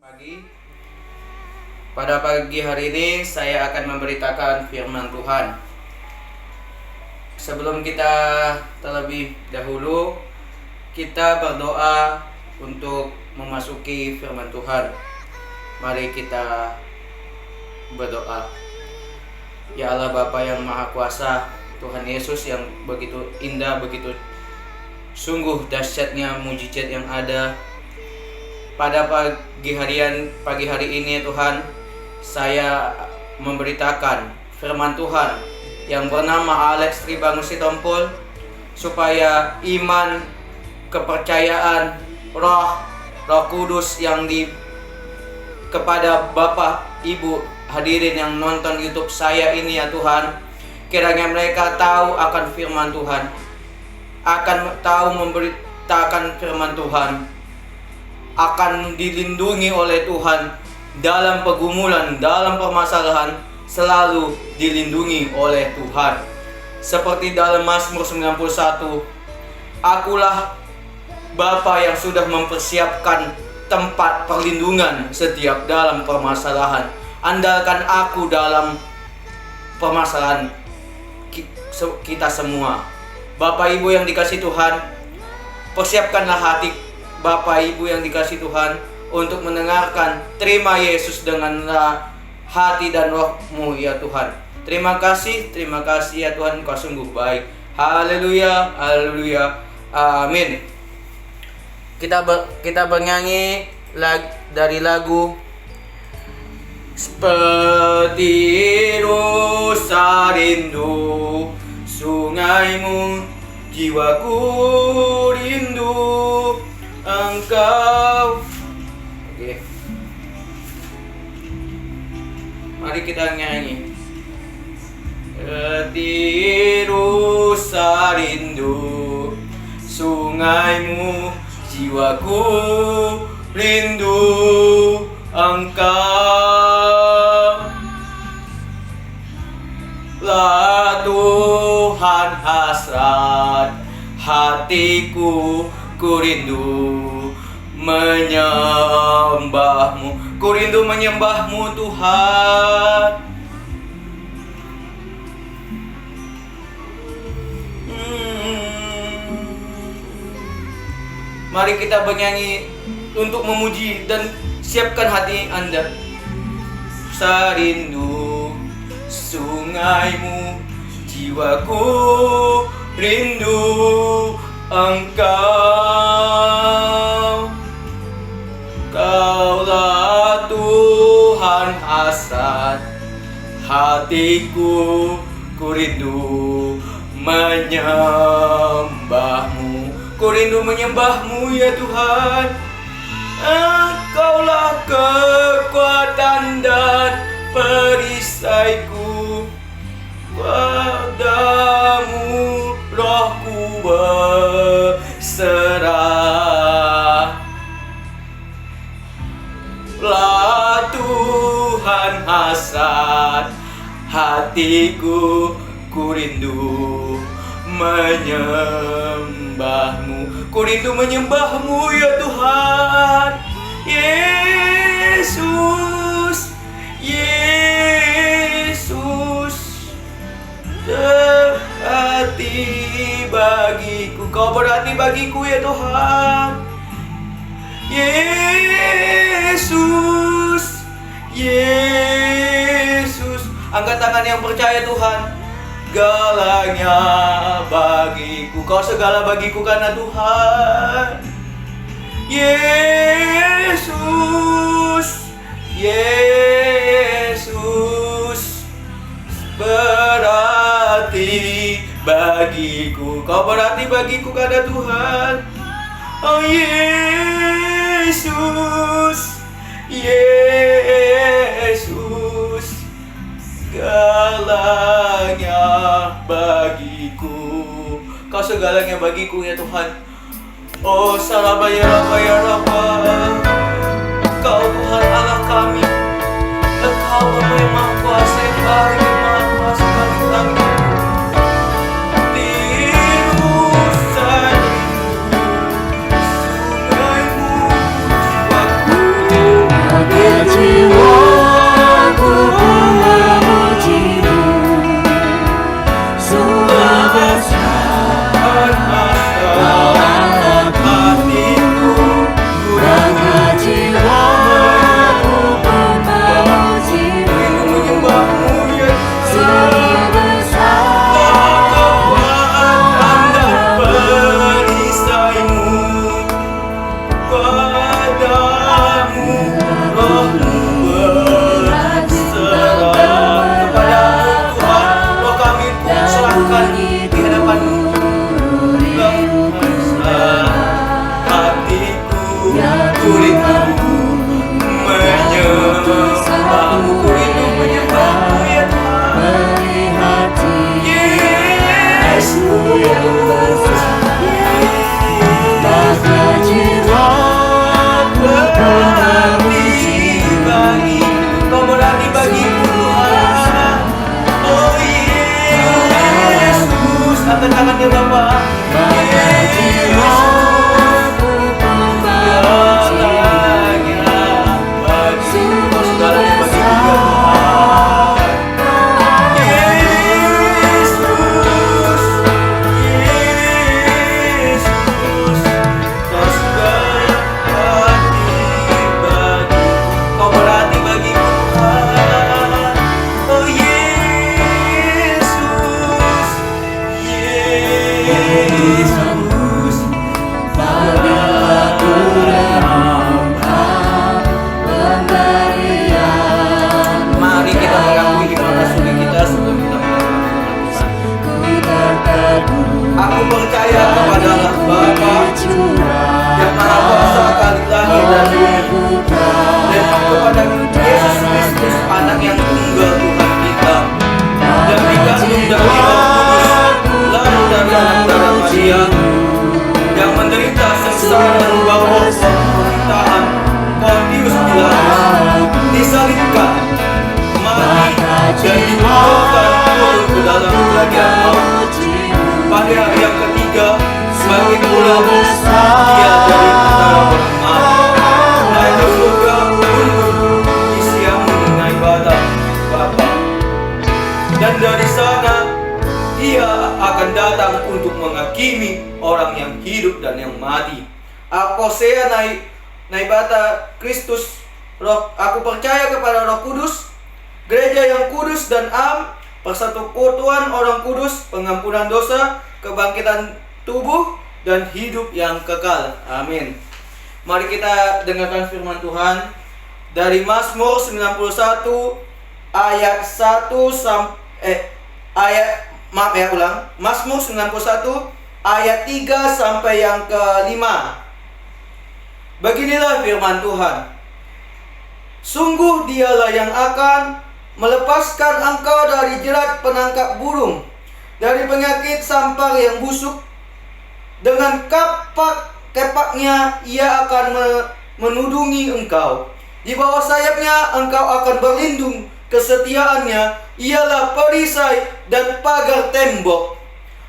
Pagi. Pada pagi hari ini saya akan memberitakan firman Tuhan. Sebelum kita terlebih dahulu, kita berdoa untuk memasuki firman Tuhan. Mari kita berdoa. Ya Allah Bapa yang Maha Kuasa, Tuhan Yesus yang begitu indah, begitu sungguh dahsyatnya mujizat yang ada pada pagi hari ini. Tuhan, saya memberitakan firman Tuhan yang bernama Alex Tribangun Sitompul, supaya iman, kepercayaan, roh kudus yang kepada Bapak, Ibu, hadirin yang nonton YouTube saya ini ya Tuhan, kiranya mereka tahu akan firman Tuhan, akan tahu memberitakan firman Tuhan, akan dilindungi oleh Tuhan dalam pergumulan, dalam permasalahan, selalu dilindungi oleh Tuhan. Seperti dalam Mazmur 91, akulah Bapa yang sudah mempersiapkan tempat perlindungan setiap dalam permasalahan. Andalkan aku dalam permasalahan kita semua. Bapak Ibu yang dikasihi Tuhan, persiapkanlah hati Bapak Ibu yang dikasihi Tuhan untuk mendengarkan. Terima Yesus dengan hati dan rohmu ya Tuhan. Terima kasih ya Tuhan, Engkau sungguh baik. Haleluya, haleluya, amin. Kita bernyanyi dari lagu Seperti rusa rindu sungaimu, jiwaku rindu Engkau. Oke. Mari kita nyanyi. Seperti rusa rindu sungaimu, jiwaku rindu Engkau. Lah Tuhan hasrat hatiku, ku rindu menyembahmu, ku rindu menyembahmu Tuhan. Mari kita bernyanyi untuk memuji dan siapkan hati Anda. Sarindu sungaimu, jiwaku rindu Engkau. Kaulah Tuhan hasrat hatiku, ku rindu menyembahmu, ku rindu menyembahmu ya Tuhan. Engkaulah kekuatan dan perisaiku, padamu rohku berserah. Lah Tuhan hasrat hatiku, ku rindu menyembahmu, ku rindu menyembahmu ya Tuhan. Yesus, Yesus, berarti bagiku, kau berarti bagiku ya Tuhan. Yesus, Yesus, angkat tangan yang percaya Tuhan. Segalanya bagiku, kau segala bagiku karena Tuhan. Yesus, Yesus, berarti bagiku, kau berarti bagiku karena Tuhan. Oh Yesus, Yesus, segalanya bagiku, kau segalanya bagiku ya Tuhan. Oh Salabaya Rabaya Rabba, Kau Tuhan Allah kami, Engkau Bapa yang Maha Kuasa, yang baik, yang Maha Kuasa langit-langit. yang maha kuasa kali langit dan bumi, dan kepada Yesus Kristus, anak yang tunggal Tuhan kita, yang dikandung dari Roh Kudus, lahir dari anak darah Maria, yang menderita sengsara dan bawah pemerintahan Pontius Pilatus, disalibkan, mati, dan dikuburkan turun ke dalam kerajaan maut. Pada hari yang ketiga, bangkit pula Dia dari antara orang mati, naik ke surga untuk disiang mengibadah Bapa. Dan dari sana Ia akan datang untuk menghakimi orang yang hidup dan yang mati. Akosea naibata Kristus, aku percaya kepada Roh Kudus, gereja yang kudus dan am, persekutuan orang kudus, pengampunan dosa, kebangkitan tubuh, dan hidup yang kekal. Amin. Mari kita dengarkan firman Tuhan dari Mazmur 91 ayat 1 Mazmur 91 ayat 3 sampai yang ke-5. Beginilah firman Tuhan. Sungguh Dialah yang akan melepaskan engkau dari jerat penangkap burung, dari penyakit sampar yang busuk. Dengan kepaknya Ia akan menudungi engkau. Di bawah sayapnya engkau akan berlindung. Kesetiaannya ialah perisai dan pagar tembok.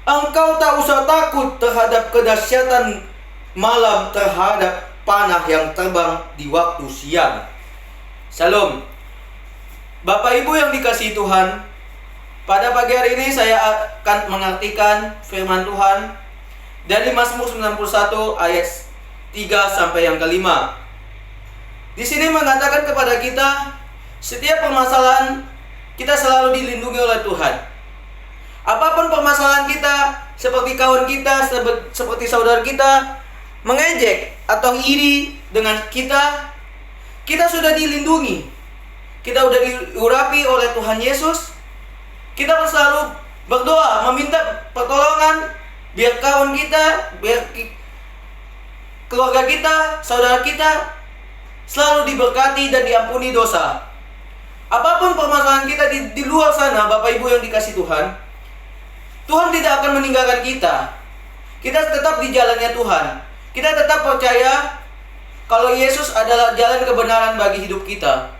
Engkau tak usah takut terhadap kedahsyatan malam, terhadap panah yang terbang di waktu siang. Shalom. Bapak Ibu yang dikasihi Tuhan, pada pagi hari ini saya akan mengartikan firman Tuhan dari Mazmur 91 ayat 3 sampai yang ke-5. Di sini mengatakan kepada kita, setiap permasalahan kita selalu dilindungi oleh Tuhan. Apapun permasalahan kita, seperti kawan kita, seperti saudara kita mengejek atau iri dengan kita, kita sudah dilindungi. Kita sudah diurapi oleh Tuhan Yesus. Kita selalu berdoa, meminta pertolongan, biar kawan kita, biar keluarga kita, saudara kita selalu diberkati dan diampuni dosa. Apapun permasalahan kita di luar sana, Bapak Ibu yang dikasihi Tuhan, Tuhan tidak akan meninggalkan kita. Kita tetap di jalannya Tuhan. Kita tetap percaya kalau Yesus adalah jalan kebenaran bagi hidup kita.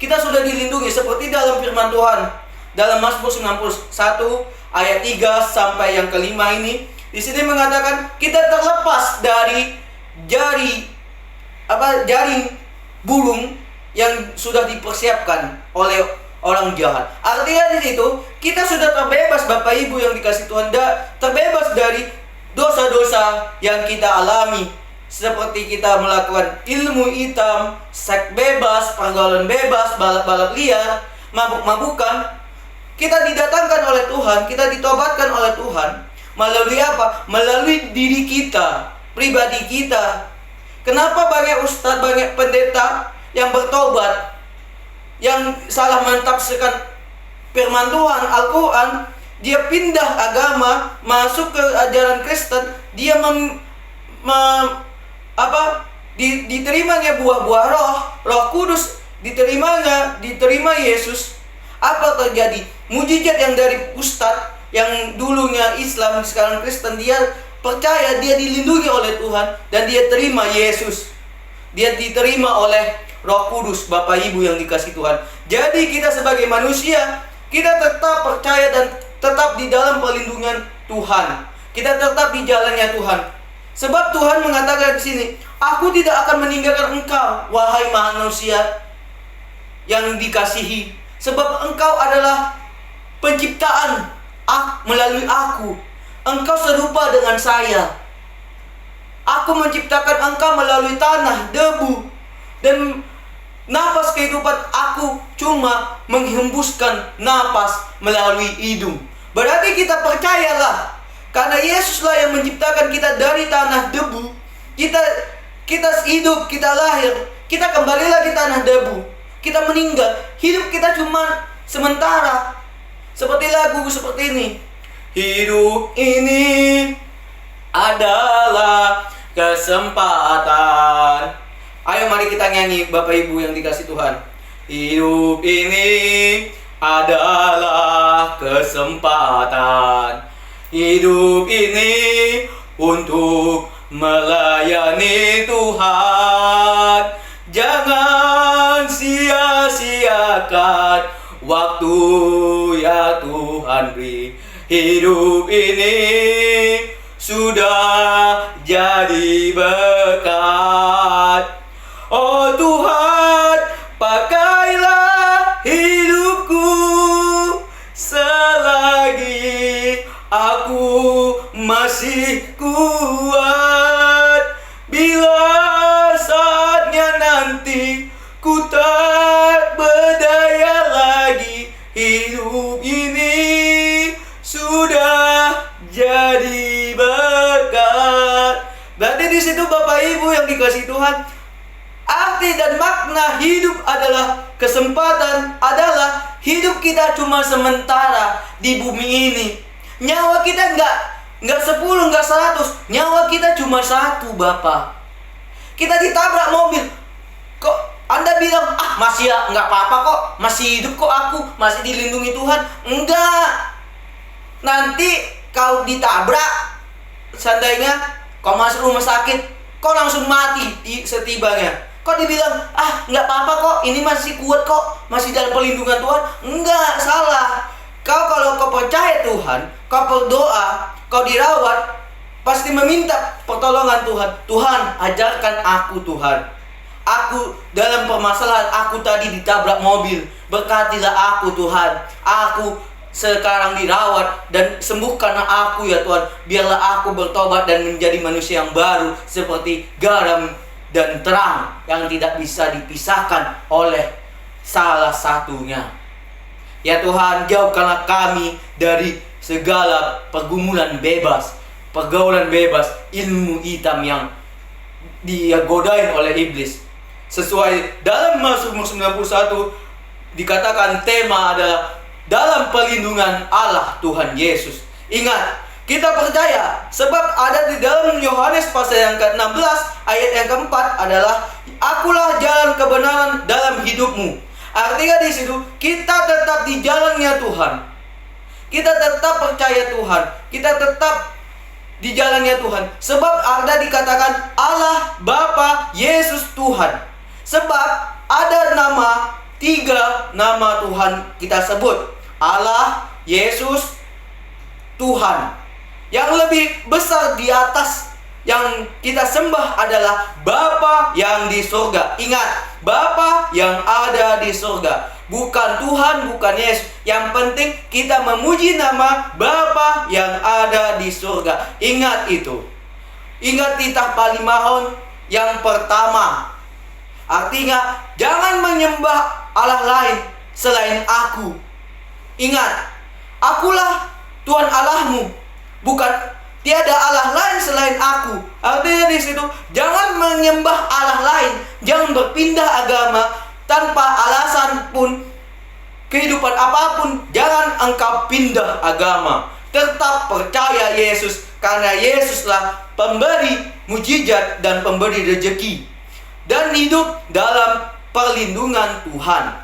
Kita sudah dilindungi seperti dalam firman Tuhan dalam Mazmur 91 ayat 3 sampai yang ke-5 ini. Di sini mengatakan kita terlepas dari jaring burung yang sudah dipersiapkan oleh orang jahat. Artinya di situ kita sudah terbebas, Bapak Ibu yang dikasihi Tuhan, terbebas dari dosa-dosa yang kita alami. Seperti kita melakukan ilmu hitam, seks bebas, pergaulan bebas, balap-balap liar, mabuk-mabukan. Kita didatangkan oleh Tuhan, kita ditobatkan oleh Tuhan. Melalui apa? Melalui diri kita, pribadi kita. Kenapa banyak ustadz, banyak pendeta yang bertobat, yang salah mentafsirkan firman Tuhan, Al-Quran, dia pindah agama, masuk ke ajaran Kristen, dia diterimanya buah-buah Roh Kudus, diterima Yesus. Apa terjadi? Mujizat yang dari ustadz yang dulunya Islam sekarang Kristen, dia percaya, dia dilindungi oleh Tuhan dan dia terima Yesus. Dia diterima oleh Roh Kudus, Bapak Ibu yang dikasihi Tuhan. Jadi kita sebagai manusia, kita tetap percaya dan tetap di dalam perlindungan Tuhan. Kita tetap di jalannya Tuhan. Sebab Tuhan mengatakan di sini, aku tidak akan meninggalkan engkau, wahai manusia yang dikasihi. Sebab engkau adalah penciptaan melalui aku. Engkau serupa dengan saya. Aku menciptakan engkau melalui tanah, debu, dan napas kehidupan. Aku cuma menghembuskan napas melalui hidung. Berarti kita percayalah, karena Yesuslah yang menciptakan kita dari tanah debu. Kita hidup, kita lahir, kita kembali lagi tanah debu. Kita meninggal, hidup kita cuma sementara. Seperti lagu seperti ini. Hidup ini adalah kesempatan. Ayo mari kita nyanyi Bapak Ibu yang dikasih Tuhan. Hidup ini adalah kesempatan. Hidup ini untuk melayani Tuhan. Jangan sia-siakan waktu ya Tuhan beri. Hidup ini sudah jadi berkat. Oh Tuhan, pakailah hidupku selagi aku masih kuat. Bila saatnya nanti ku tak berdaya lagi, hidup ini sudah jadi berkat. Berarti di situ Bapak Ibu yang dikasih Tuhan, arti dan makna hidup adalah kesempatan, adalah hidup kita cuma sementara di bumi ini. Nyawa kita nggak 10, nggak 100. Nyawa kita cuma 1, Bapak. Kita ditabrak mobil. Kok Anda bilang, masih ya, nggak apa-apa kok, masih hidup kok aku, masih dilindungi Tuhan. Enggak. Nanti kau ditabrak, seandainya kau masuk rumah sakit, kau langsung mati setibanya. Kau dibilang, nggak apa-apa kok, ini masih kuat kok, masih dalam perlindungan Tuhan. Enggak, salah. Kalau kau percaya Tuhan, kau berdoa, kau dirawat, pasti meminta pertolongan Tuhan. Tuhan, ajarkan aku Tuhan. Aku dalam permasalahan, aku tadi ditabrak mobil, berkatilah aku Tuhan. Aku sekarang dirawat dan sembuhkanlah aku ya Tuhan. Biarlah aku bertobat dan menjadi manusia yang baru, seperti garam dan terang yang tidak bisa dipisahkan oleh salah satunya. Ya Tuhan, jauhkanlah kami dari segala pergumulan bebas, pergaulan bebas, ilmu hitam yang digodain oleh iblis. Sesuai dalam Mazmur 91 dikatakan tema adalah dalam perlindungan Allah Tuhan Yesus. Ingat, kita percaya sebab ada di dalam Yohanes pasal yang ke-16 ayat yang keempat adalah akulah jalan kebenaran dalam hidupmu. Artinya di situ kita tetap di jalannya Tuhan. Kita tetap percaya Tuhan. Kita tetap di jalannya Tuhan. Sebab ada dikatakan Allah, Bapa, Yesus, Tuhan. Sebab ada 3 nama Tuhan kita sebut. Allah, Yesus, Tuhan. Yang lebih besar di atas yang kita sembah adalah Bapa yang di surga. Ingat, Bapa yang ada di surga. Bukan Tuhan, bukan Yesus. Yang penting kita memuji nama Bapa yang ada di surga. Ingat itu. Ingat titah palimahon yang pertama. Artinya, jangan menyembah Allah lain selain aku. Ingat, akulah Tuhan Allahmu. Bukan tiada Allah lain selain aku. Artinya di situ, jangan menyembah Allah lain. Jangan berpindah agama tanpa alasan pun, kehidupan apapun. Jangan engkau pindah agama. Tetap percaya Yesus, karena Yesuslah pemberi mujizat dan pemberi rezeki. Dan hidup dalam perlindungan Tuhan.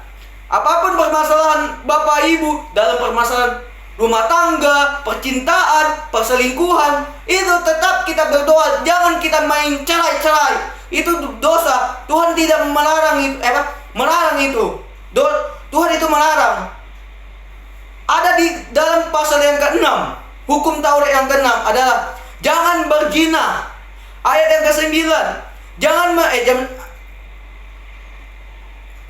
Apapun permasalahan Bapak Ibu, dalam permasalahan rumah tangga, percintaan, perselingkuhan, itu tetap kita berdoa. Jangan kita main cerai-cerai. Itu dosa. Tuhan tidak melarang itu. Melarang itu. Tuhan itu melarang. Ada di dalam pasal yang ke-6, hukum Taurat yang ke-6 adalah jangan berzina. Ayat yang ke-9,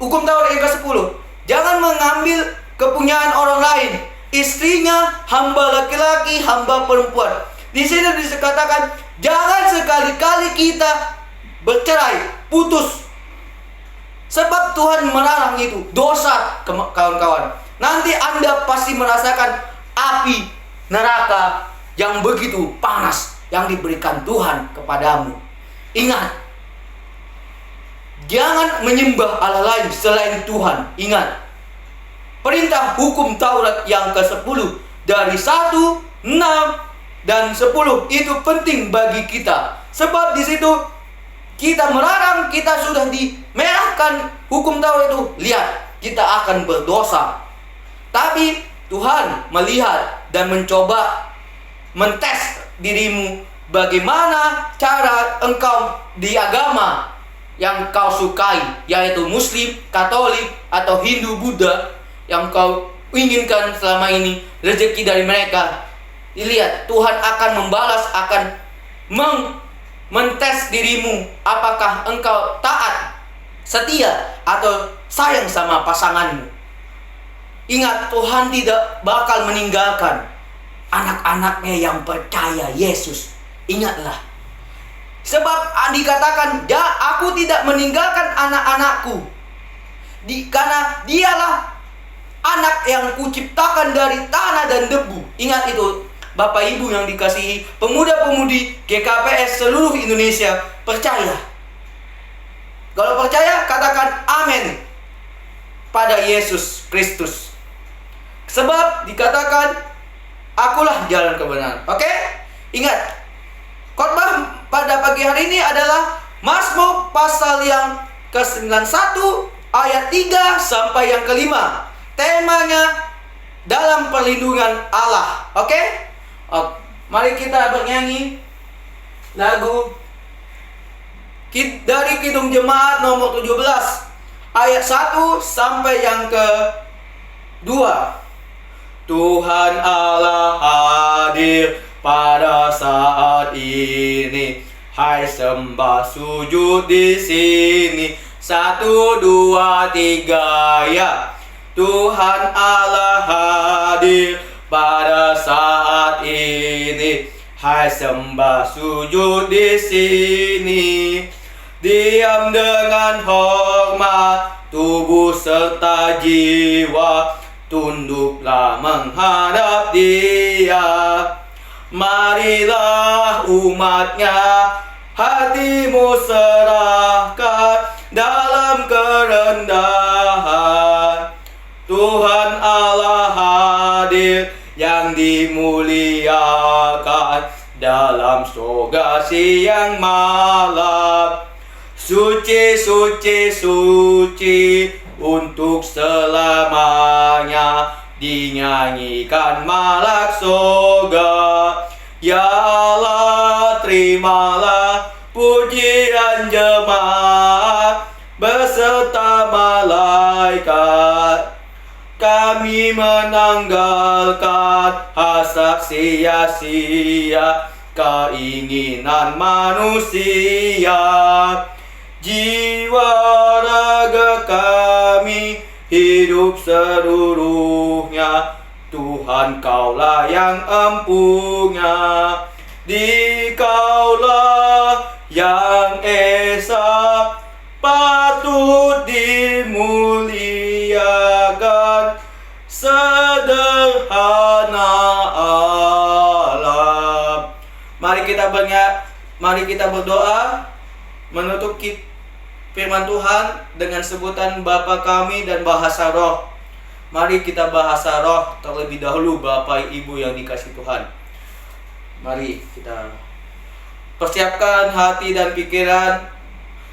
hukum Taurat yang ke-10, jangan mengambil kepunyaan orang lain, istrinya, hamba laki-laki, hamba perempuan. Di sini dikatakan jangan sekali-kali kita bercerai, putus. Sebab Tuhan melarang itu, dosa kawan-kawan. Nanti Anda pasti merasakan api neraka yang begitu panas yang diberikan Tuhan kepadamu. Ingat, jangan menyembah Allah lain selain Tuhan. Ingat, perintah hukum Taurat yang ke-10 dari 1, 6, dan 10 itu penting bagi kita. Sebab di situ kita melarang, kita sudah dimerahkan hukum Taurat itu. Lihat, kita akan berdosa. Tapi Tuhan melihat dan mencoba mentes dirimu, bagaimana cara engkau di agama yang kau sukai, yaitu Muslim, Katolik, atau Hindu, Buddha, yang kau inginkan selama ini rezeki dari mereka. Lihat, Tuhan akan membalas, akan mentes dirimu, apakah engkau taat, setia, atau sayang sama pasanganmu. Ingat, Tuhan tidak bakal meninggalkan anak-anaknya yang percaya Yesus. Ingatlah, sebab dikatakan, ya, aku tidak meninggalkan anak-anakku, karena dialah anak yang kuciptakan dari tanah dan debu. Ingat itu, Bapak Ibu yang dikasihi, pemuda-pemudi GKPS seluruh Indonesia, percaya. Kalau percaya, katakan amin pada Yesus Kristus. Sebab dikatakan, akulah jalan kebenaran. Oke? Ingat, khotbah pada pagi hari ini adalah Mazmur pasal yang ke-91 ayat 3 sampai yang ke-5. Temanya dalam perlindungan Allah. Oke? Mari kita bernyanyi lagu dari Kidung Jemaat nomor 17 ayat 1 sampai yang ke-2. Tuhan Allah hadir pada saat ini, hai sembah sujud di sini. 1, 2, 3, ya. Tuhan Allah hadir pada saat ini, hai sembah sujud di sini. Diam dengan hormat, tubuh serta jiwa, tunduklah menghadap Dia. Marilah umatnya, hatimu serahkan dalam kerendahan. Tuhan Allah hadir yang dimuliakan dalam surga siang malam. Suci, suci, suci untuk selamanya, dinyanyikan malak surga. Ya Allah, terimalah pujian jemaat beserta malaikat. Kami menanggalkan hasrat sia-sia, keinginan manusia. Jiwa raga kami hidup seluruhnya, Tuhan Kaulah yang empunya. Dikaulah yang esa, patut dimuliakan, sederhana alam. Mari kita berdoa menutup firman Tuhan dengan sebutan Bapa kami dan bahasa roh. Mari kita bahasa roh terlebih dahulu, Bapak Ibu yang dikasihi Tuhan. Mari kita persiapkan hati dan pikiran.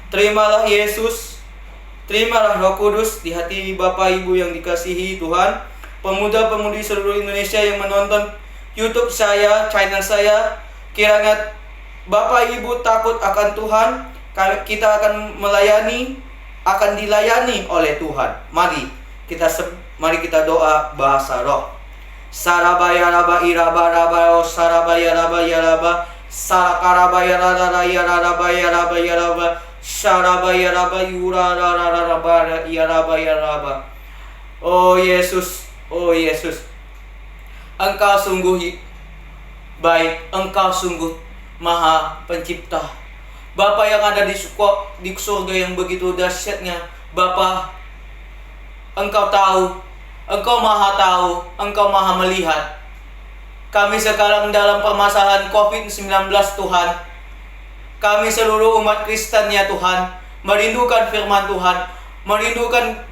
Terimalah Yesus, terimalah Roh Kudus di hati Bapak Ibu yang dikasihi Tuhan. Pemuda-pemudi seluruh Indonesia yang menonton YouTube saya, channel saya, kiranya Bapak Ibu takut akan Tuhan. Kita akan dilayani oleh Tuhan. Mari kita doa bahasa roh. Sarabaya raba iraba raba sarabaya raba yaraba sarakarabaya raba yaraba yaraba yaraba sarabaya raba yura raba yaraba yaraba. Oh Yesus, oh Yesus, Engkau sungguh baik, Engkau sungguh Maha Pencipta. Bapa yang ada di surga yang begitu dahsyatnya. Bapa, Engkau tahu, Engkau Maha tahu, Engkau Maha melihat. Kami sekarang dalam permasalahan COVID-19 Tuhan. Kami seluruh umat Kristen ya Tuhan, merindukan firman Tuhan, merindukan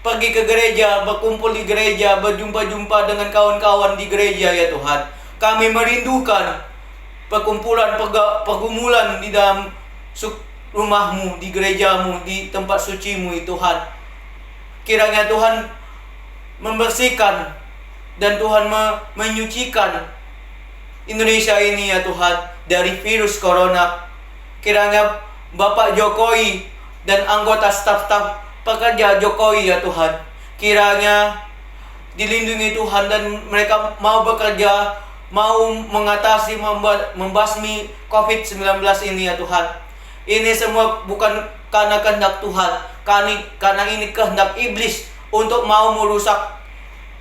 pergi ke gereja, berkumpul di gereja, berjumpa-jumpa dengan kawan-kawan di gereja ya Tuhan. Kami merindukan pergumulan di dalam rumahmu, di gerejamu, di tempat sucimu Tuhan. Kiranya Tuhan membersihkan dan Tuhan menyucikan Indonesia ini ya Tuhan dari virus corona. Kiranya Bapak Jokowi dan anggota staf-staf pekerja Jokowi ya Tuhan, kiranya dilindungi Tuhan dan mereka mau bekerja, mau mengatasi, membasmi COVID-19 ini ya Tuhan. Ini semua bukan karena kehendak Tuhan, karena ini kehendak iblis untuk mau merusak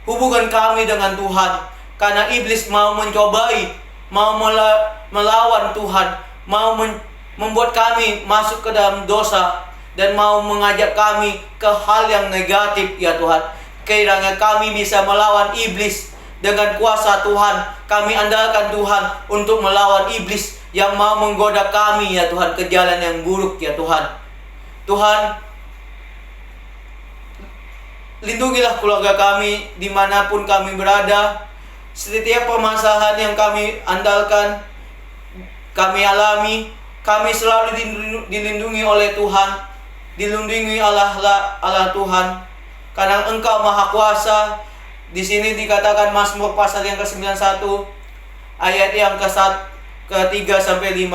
hubungan kami dengan Tuhan. Karena iblis mau mencobai, mau melawan Tuhan, mau membuat kami masuk ke dalam dosa dan mau mengajak kami ke hal yang negatif ya Tuhan. Kiranya kami bisa melawan iblis dengan kuasa Tuhan. Kami andalkan Tuhan untuk melawan iblis yang mau menggoda kami ya Tuhan ke jalan yang buruk ya Tuhan. Tuhan, lindungilah keluarga kami dimanapun kami berada. Setiap permasalahan yang kami andalkan, kami alami, kami selalu dilindungi oleh Tuhan, dilindungi Allah Tuhan, karena Engkau Maha Kuasa. Di sini dikatakan Mazmur pasal yang ke-91 ayat yang ke-3 sampai 5.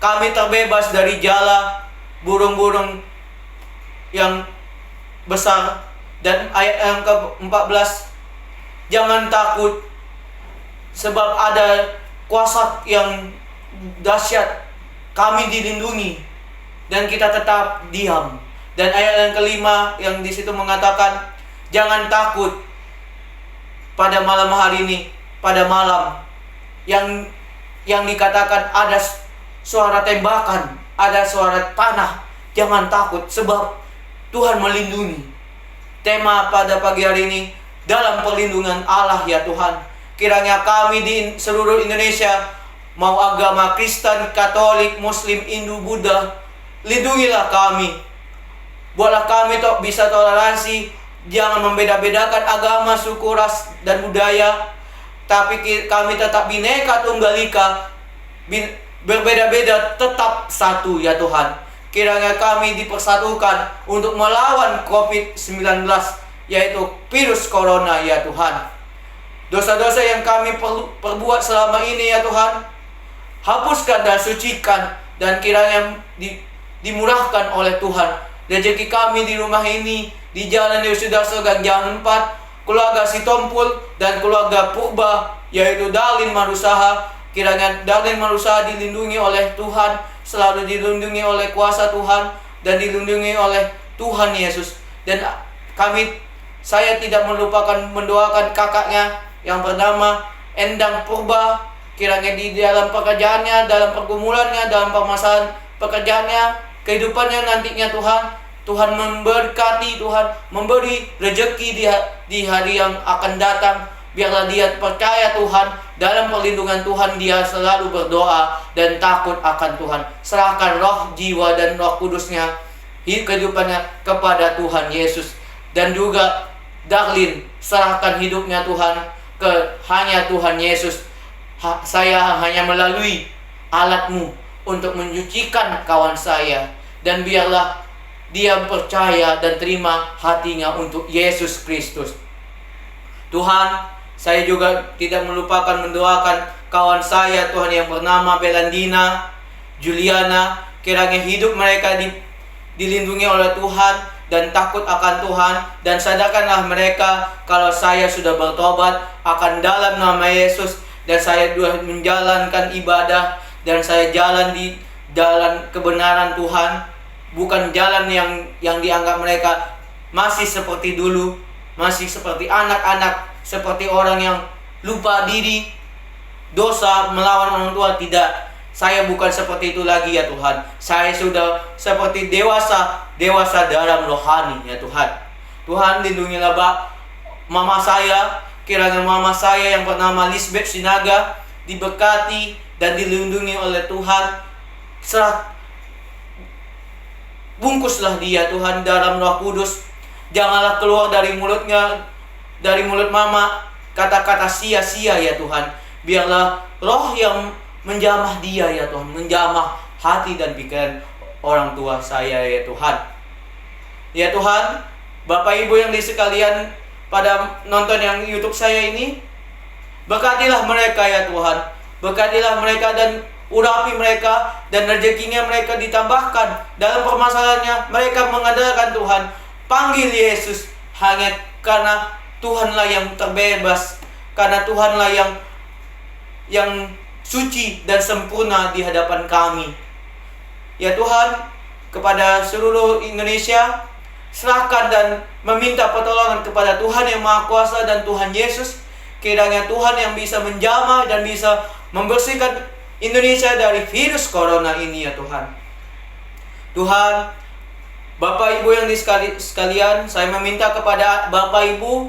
Kami terbebas dari jala burung-burung yang besar. Dan ayat yang ke-14, jangan takut sebab ada kuasa yang dahsyat, kami dilindungi dan kita tetap diam. Dan ayat yang ke-5 yang di situ mengatakan, jangan takut pada malam hari ini, pada malam yang dikatakan ada suara tembakan, ada suara panah. Jangan takut sebab Tuhan melindungi. Tema pada pagi hari ini, dalam perlindungan Allah ya Tuhan. Kiranya kami di seluruh Indonesia, mau agama Kristen, Katolik, Muslim, Hindu, Buddha, lindungilah kami. Buatlah kami bisa toleransi, jangan membeda-bedakan agama, suku, ras, dan budaya. Tapi kami tetap Bhinneka Tunggal Ika, berbeda-beda tetap satu ya Tuhan. Kiranya kami dipersatukan untuk melawan COVID-19, yaitu virus corona ya Tuhan. Dosa-dosa yang kami perbuat selama ini ya Tuhan, hapuskan dan sucikan, dan kiranya dimurahkan oleh Tuhan. Rezeki kami di rumah ini, di Jalan Yesudarso Gang 4, keluarga Sitompul dan keluarga Purba, yaitu Darlin Marusaha. Kiranya Darlin Marusaha dilindungi oleh Tuhan, selalu dilindungi oleh kuasa Tuhan, dan dilindungi oleh Tuhan Yesus. Dan saya tidak melupakan mendoakan kakaknya yang bernama Endang Purba. Kiranya di dalam pekerjaannya, dalam pergumulannya, dalam permasalahan pekerjaannya, kehidupannya nantinya Tuhan memberkati, Tuhan memberi rezeki di hari yang akan datang. Biarlah dia percaya Tuhan, dalam perlindungan Tuhan dia selalu berdoa dan takut akan Tuhan. Serahkan roh, jiwa, dan roh kudusnya, kehidupannya kepada Tuhan Yesus. Dan juga Darlin, serahkan hidupnya Tuhan ke hanya Tuhan Yesus. Saya hanya melalui alatmu untuk menyucikan kawan saya. Dan biarlah dia percaya dan terima hatinya untuk Yesus Kristus. Tuhan, saya juga tidak melupakan mendoakan kawan saya Tuhan yang bernama Belandina, Juliana. Kiranya hidup mereka dilindungi oleh Tuhan dan takut akan Tuhan. Dan sadarkanlah mereka kalau saya sudah bertobat akan dalam nama Yesus. Dan saya sudah menjalankan ibadah. Dan saya jalan di jalan kebenaran Tuhan. Bukan jalan yang dianggap mereka masih seperti dulu. Masih seperti anak-anak, seperti orang yang lupa diri, dosa, melawan orang tua. Tidak, saya bukan seperti itu lagi ya Tuhan. Saya sudah seperti dewasa dalam rohani ya Tuhan. Tuhan, lindungilah mama saya. Kiranya mama saya yang bernama Lisbeth Sinaga diberkati dan dilindungi oleh Tuhan. Bungkuslah dia Tuhan dalam Roh Kudus. Janganlah keluar dari mulutnya, dari mulut mama, kata-kata sia-sia ya Tuhan. Biarlah roh yang menjamah dia ya Tuhan, menjamah hati dan pikiran orang tua saya ya Tuhan. Ya Tuhan, Bapak Ibu yang sekalian pada nonton yang YouTube saya ini, berkatilah mereka ya Tuhan, berkatilah mereka dan urapi mereka, dan rezekinya mereka ditambahkan dalam permasalahannya. Mereka mengandalkan Tuhan, panggil Yesus hanya karena Tuhanlah yang terbebas, karena Tuhanlah yang suci dan sempurna di hadapan kami. Ya Tuhan, kepada seluruh Indonesia, serahkan dan meminta pertolongan kepada Tuhan yang Maha Kuasa dan Tuhan Yesus. Kiranya Tuhan yang bisa menjamah dan bisa membersihkan Indonesia dari virus corona ini ya Tuhan. Tuhan, Bapak Ibu yang sekalian, saya meminta kepada Bapak Ibu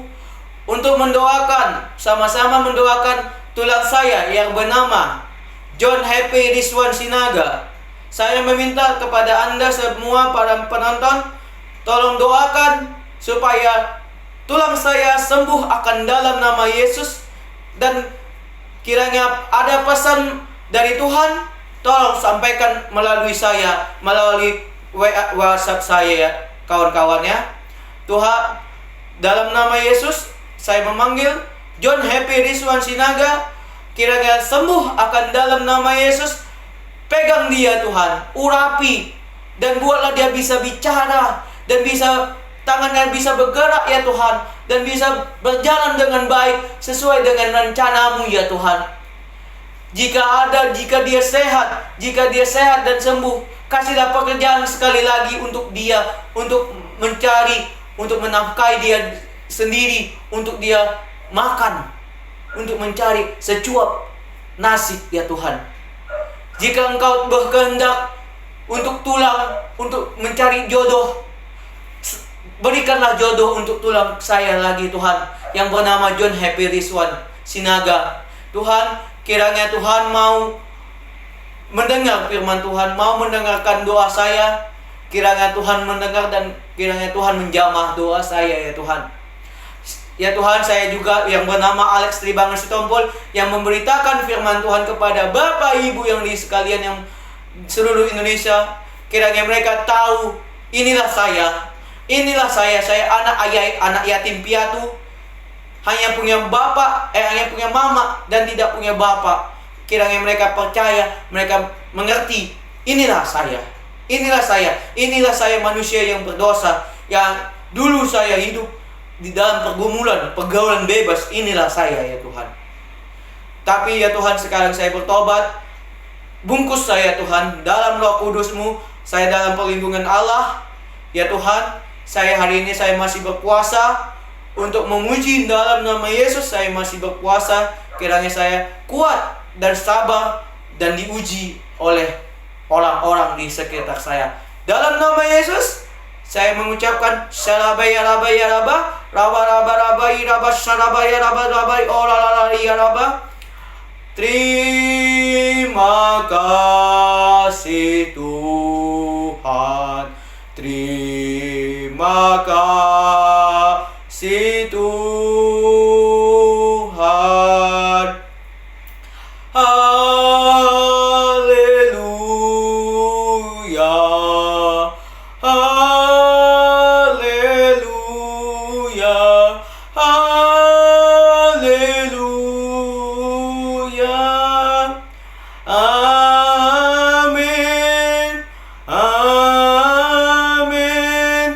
untuk mendoakan, sama-sama mendoakan tulang saya yang bernama John Happy Rizwan Sinaga. Saya meminta kepada Anda semua para penonton, tolong doakan supaya tulang saya sembuh akan dalam nama Yesus. Dan kiranya ada pesan dari Tuhan, tolong sampaikan melalui saya, melalui WhatsApp saya ya kawan-kawan ya. Tuhan, dalam nama Yesus saya memanggil John Happy Rizwan Sinaga, kiranya sembuh akan dalam nama Yesus. Pegang dia Tuhan, urapi, dan buatlah dia bisa bicara, dan bisa tangannya bisa bergerak ya Tuhan, dan bisa berjalan dengan baik sesuai dengan rencanamu ya Tuhan. Jika dia sehat dan sembuh, kasihlah pekerjaan sekali lagi untuk dia, untuk mencari, untuk menafkahi dia sendiri, untuk dia makan, untuk mencari secuap nasi ya Tuhan. Jika Engkau berkehendak untuk tulang, untuk mencari jodoh, berikanlah jodoh untuk tulang saya lagi Tuhan, yang bernama John Happy Rizwan Sinaga. Tuhan, kiranya Tuhan mau mendengar firman Tuhan, mau mendengarkan doa saya. Kiranya Tuhan mendengar dan kiranya Tuhan menjamah doa saya ya Tuhan. Ya Tuhan, saya juga yang bernama Alex Tribangun Sitompul, yang memberitakan firman Tuhan kepada Bapak Ibu yang sekalian yang seluruh Indonesia. Kiranya mereka tahu, inilah saya, saya anak yatim piatu, hanya punya bapak, hanya punya mama dan tidak punya bapak. Kiranya mereka percaya, mereka mengerti, inilah saya manusia yang berdosa, yang dulu saya hidup di dalam pergaulan bebas. Inilah saya ya Tuhan. Tapi ya Tuhan, sekarang saya bertobat. Bungkus saya Tuhan dalam Roh Kudus-Mu, saya dalam perlindungan Allah. Ya Tuhan, saya hari ini saya masih berpuasa untuk memuji dalam nama Yesus. Saya masih berpuasa, kiranya saya kuat dan sabar dan diuji oleh orang-orang di sekitar saya. Dalam nama Yesus, saya mengucapkan syaraba ya raba ya raba, raba raba raba iraba syaraba ya raba raba olalala ya raba. Terima kasih Tuhan, terima kasih Tuhan. Haleluya, haleluya, haleluya. Amin, amin,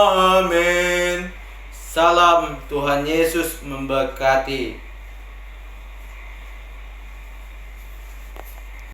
amin. Salam, Tuhan Yesus memberkati.